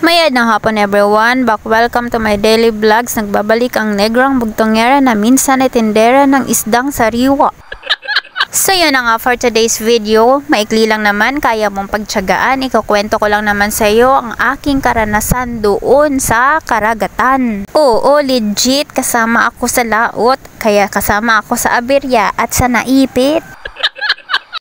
Mayad ng hapon everyone, welcome to my daily vlogs. Nagbabalik ang negrang bugtongera na minsan ay tindera ng isdang sariwa. So yun na nga for today's video, maikli lang naman, kaya mong pagtiyagaan. Ikukwento ko lang naman sa iyo ang aking karanasan doon sa karagatan. Oo, legit, kasama ako sa laot, kaya kasama ako sa aberya at sa naipit.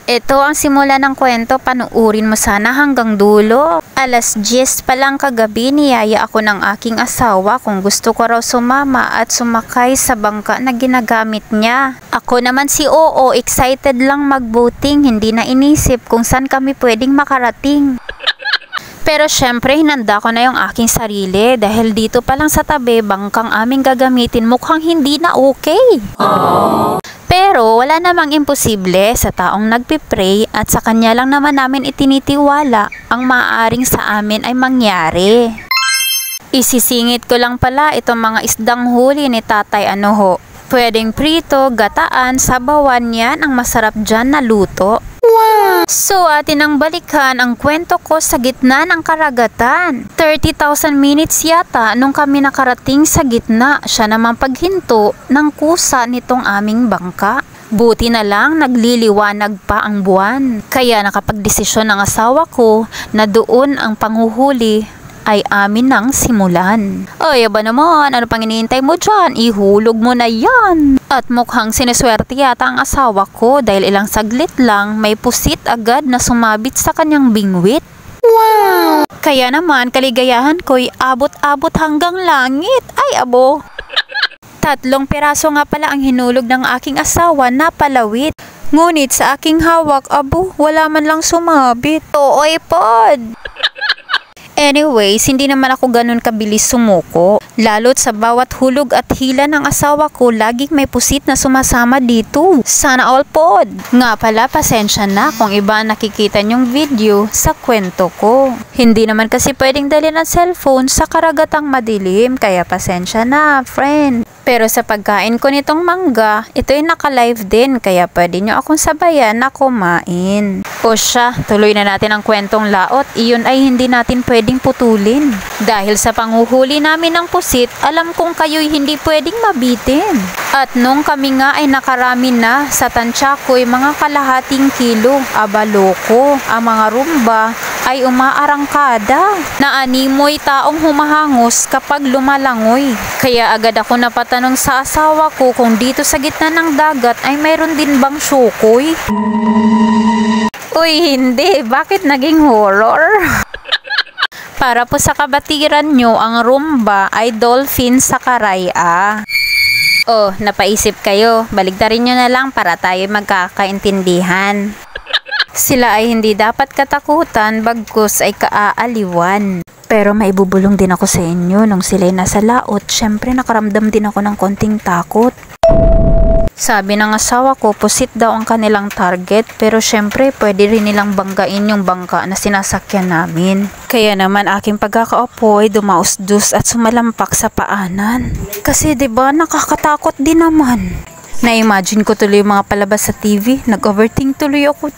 Ito ang simula ng kwento, panuurin mo sana hanggang dulo. Alas 10 pa lang kagabi, niyaya ako ng aking asawa kung gusto ko raw sumama at sumakay sa bangka na ginagamit niya. Ako naman si Oo, excited lang mag-boating, hindi na inisip kung saan kami pwedeng makarating. Pero syempre hinanda ko na yung aking sarili dahil dito pa lang sa tabi, bangkang aming gagamitin mukhang hindi na okay. Pero wala namang imposible sa taong nagpipray at sa kanya lang naman namin itinitiwala ang maaaring sa amin ay mangyari. Isisingit ko lang pala itong mga isdang huli ni Tatay Ano. Pwedeng prito, gataan, sabawan, yan ang masarap dyan na luto. So atin ang balikan ang kwento ko sa gitna ng karagatan. 30,000 minutes yata nung kami nakarating sa gitna, siya namang paghinto ng kusa nitong aming bangka. Buti na lang nagliliwanag pa ang buwan, kaya nakapagdesisyon ng asawa ko na doon ang panghuhuli ay amin nang simulan. Ay, aba naman, ano pang iniintay mo dyan? Ihulog mo na yan! At mukhang sineswerte yata ang asawa ko dahil ilang saglit lang may pusit agad na sumabit sa kanyang bingwit. Wow! Kaya naman, kaligayahan ko'y abot-abot hanggang langit. Ay, abo! 3 piraso nga pala ang hinulog ng aking asawa na palawit. Ngunit sa aking hawak, abo, wala man lang sumabit. Ooy pod! Anyways, hindi naman ako ganun kabilis sumuko. Lalo't sa bawat hulog at hila ng asawa ko, laging may pusit na sumasama dito. Sana all pod. Nga pala, pasensya na kung iba nakikita nyong video sa kwento ko. Hindi naman kasi pwedeng dalhin ang cellphone sa karagatang madilim, kaya pasensya na, friend. Pero sa pagkain ko nitong mangga, ito ay naka-live din, kaya pwede nyo akong sabayan na kumain. O siya, tuloy na natin ang kwentong laot. Iyon ay hindi natin pwedeng putulin. Dahil sa panghuhuli namin ng pusit, alam kong kayo'y hindi pwedeng mabitin. At nung kami nga ay nakarami na, sa tansya ko'y mga kalahating kilo. Abaloko, ang mga rumba ay umaarangkada. Naanimoy taong humahangos kapag lumalangoy. Kaya agad ako napatanong sa asawa ko kung dito sa gitna ng dagat ay mayroon din bang syukoy. Uy, hindi. Bakit naging horror? Para po sa kabatiran nyo, ang rumba ay dolphin sa karaya. Oh, napaisip kayo. Baligtarin nyo na lang para tayo magkakaintindihan. Sila ay hindi dapat katakutan, bagkus ay kaaaliwan. Pero maibubulong din ako sa inyo nung sila'y nasa laot, syempre nakaramdam din ako ng konting takot. Sabi ng asawa ko, pusit daw ang kanilang target, pero syempre pwede rin nilang banggain yung bangka na sinasakyan namin. Kaya naman aking pagkakaupo ay dumausdus at sumalampak sa paanan. Kasi 'di ba nakakatakot din naman. Na-imagine ko tuloy yung mga palabas sa TV, nag-overthink tuloy ako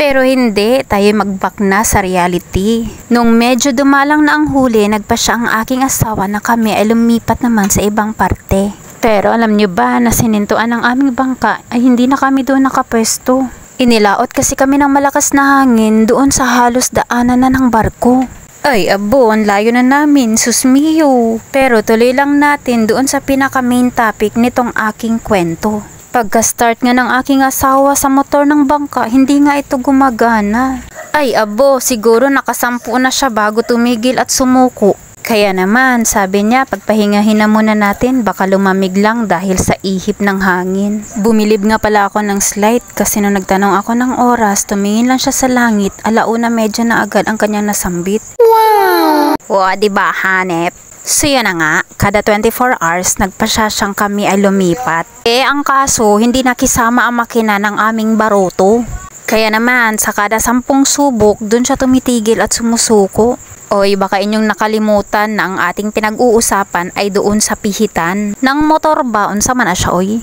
Pero hindi, tayo mag-back na sa reality. Nung medyo dumalang na ang huli, nagpasya ang aking asawa na kami ay lumipat naman sa ibang parte. Pero alam nyo ba na sinintuan ng aming bangka ay hindi na kami doon nakapwesto. Inilaot kasi kami ng malakas na hangin doon sa halos daanan na ng barko. Ay abo, ang layo na namin, susmiyo. Pero tuloy lang natin doon sa pinaka main topic nitong aking kwento. Pagka-start nga ng aking asawa sa motor ng bangka, hindi nga ito gumagana. Ay abo, siguro nakasampu na siya bago tumigil at sumuko. Kaya naman, sabi niya, pagpahingahin na muna natin, baka lumamig lang dahil sa ihip ng hangin. Bumilib nga pala ako ng slight kasi nung nagtanong ako ng oras, tumingin lang siya sa langit, alauna medyo na agad ang kanyang nasambit. Wow! Wow, diba hanep? So yun na nga, kada 24 hours, nagpasyasang kami ay lumipat. Ang kaso, hindi nakisama ang makina ng aming baroto. Kaya naman, sa kada 10 subok, dun siya tumitigil at sumusuko. Oy, baka inyong nakalimutan na ang ating pinag-uusapan ay doon sa pihitan ng motor ba? Unsa man na siya, oy?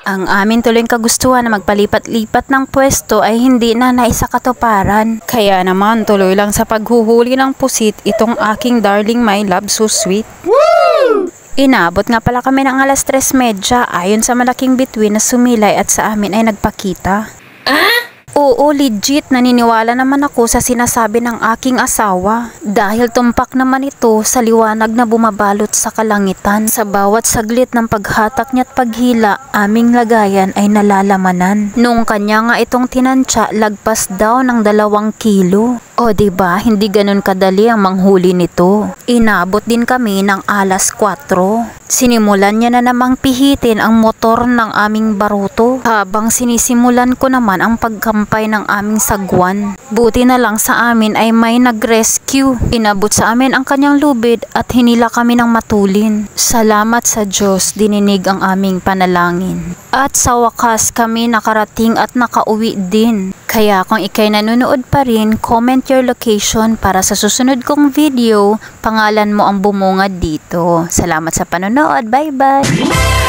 Ang amin tuloy kagustuhan na magpalipat-lipat ng pwesto ay hindi na naisakatuparan. Kaya naman tuloy lang sa paghuhuli ng pusit itong aking darling my love so sweet. Woo! Inabot nga pala kami ng alas 3:30 ayon sa malaking bituin na sumilay at sa amin ay nagpakita. Oo, legit, naniniwala naman ako sa sinasabi ng aking asawa dahil tumpak naman ito sa liwanag na bumabalot sa kalangitan. Sa bawat saglit ng paghatak niya't paghila, aming lagayan ay nalalaman. Nung kanya nga itong tinansya, lagpas daw ng 2 kilo. O diba, hindi ganun kadali ang manghuli nito. Inabot din kami ng alas 4. Sinimulan niya na namang pihitin ang motor ng aming baruto habang sinisimulan ko naman ang pagkampay ng aming sagwan. Buti na lang sa amin ay may nag-rescue. Inabot sa amin ang kanyang lubid at hinila kami ng matulin. Salamat sa Diyos, dininig ang aming panalangin. At sa wakas kami nakarating at nakauwi din. Kaya kung ikay nanonood pa rin, comment your location para sa susunod kong video, pangalan mo ang bumungad dito. Salamat sa panonood. Bye-bye!